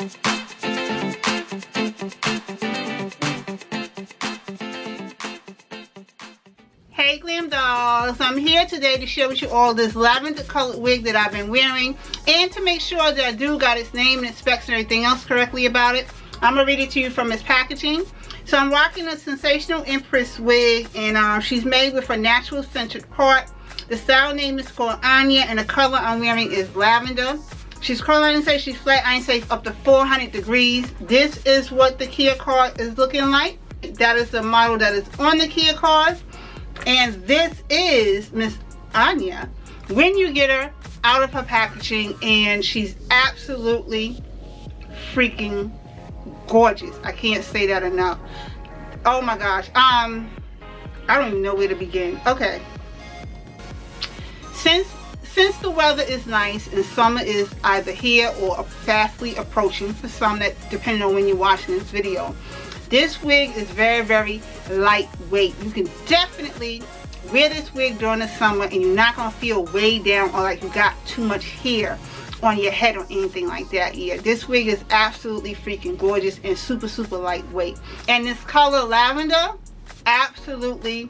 Hey Glam Dolls, I'm here today to share with you all this lavender colored wig that I've been wearing, and to make sure that I do got its name and its specs and everything else correctly about it. I'm going to read it to you from its packaging. So I'm rocking a Sensational Empress wig, and she's made with a natural centered part. The style name is called ANYA, and the color I'm wearing is lavender. She's curl iron safe, she's flat iron safe up to 400 degrees. This is what the Kia card is looking like. That is the model that is on the Kia card. And this is Miss ANYA when you get her out of her packaging, and she's absolutely freaking gorgeous. I can't say that enough. Oh my gosh. I don't even know where to begin. Okay. Since the weather is nice and summer is either here or fastly approaching for some, that depending on when you're watching this video, this wig is very, very lightweight. You can definitely wear this wig during the summer and you're not going to feel weighed down or like you got too much hair on your head or anything like that. Yeah, this wig is absolutely freaking gorgeous and super, super lightweight. And this color lavender, absolutely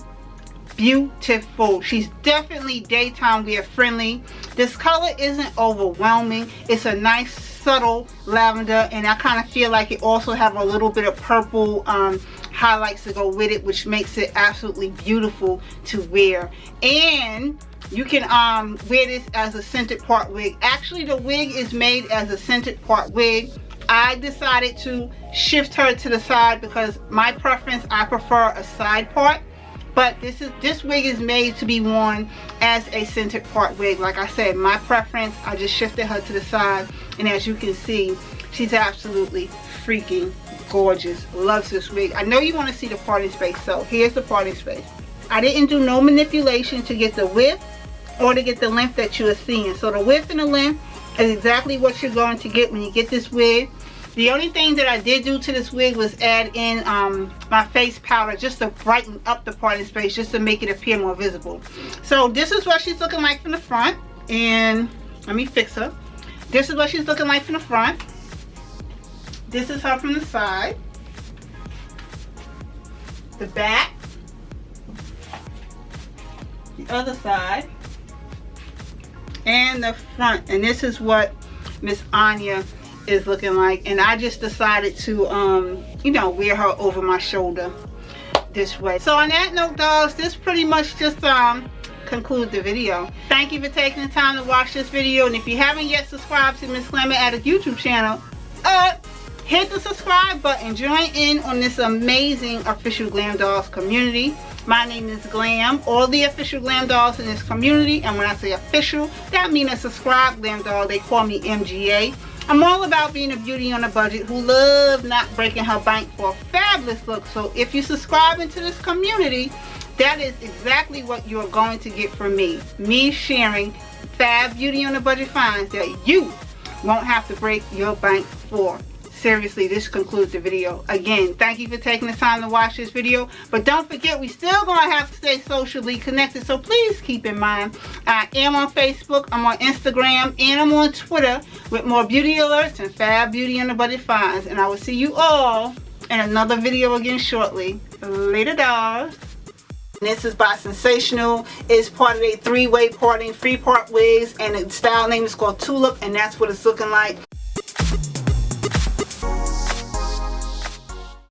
beautiful. She's definitely daytime wear friendly. This color isn't overwhelming. It's a nice subtle lavender, and I kind of feel like it also have a little bit of purple highlights to go with it, which makes it absolutely beautiful to wear. And you can wear this as a centered part wig. Actually, the wig is made as a centered part wig. I decided to shift her to the side because my preference, I prefer a side part. But this wig is made to be worn as a centered part wig. Like I said, my preference, I just shifted her to the side, and as you can see, she's absolutely freaking gorgeous. Loves this wig. I know you want to see the parting space, so here's the parting space. I didn't do no manipulation to get the width or to get the length that you are seeing. So the width and the length is exactly what you're going to get when you get this wig. The only thing that I did do to this wig was add in my face powder just to brighten up the parting space, just to make it appear more visible. So this is what she's looking like from the front, and let me fix her. This is what she's looking like from the front. This is her from the side. The back. The other side. And the front. And this is what Miss ANYA is looking like, and I just decided to you know, wear her over my shoulder this way. So on that note, dolls, this pretty much just concludes the video. Thank you for taking the time to watch this video, and if you haven't yet subscribed to MzGlamourAddict YouTube channel, hit the subscribe button. Join in on this amazing official Glam Dolls community. My name is Glam. All the official Glam Dolls in this community, and when I say official, that means a subscribed Glam Doll. They call me MGA. I'm all about being a beauty on a budget who loves not breaking her bank for a fabulous look. So if you subscribe into this community, that is exactly what you're going to get from me. Me sharing fab beauty on a budget finds that you won't have to break your bank for. Seriously, this concludes the video. Again, thank you for taking the time to watch this video. But don't forget, we still going to have to stay socially connected. So please keep in mind, I am on Facebook, I'm on Instagram, and I'm on Twitter with more beauty alerts and fab beauty on the budget finds. And I will see you all in another video again shortly. Later, dolls. This is by Sensational. It's part of a three-way parting, 3-part wigs, and the style name is called Tulip, and that's what it's looking like.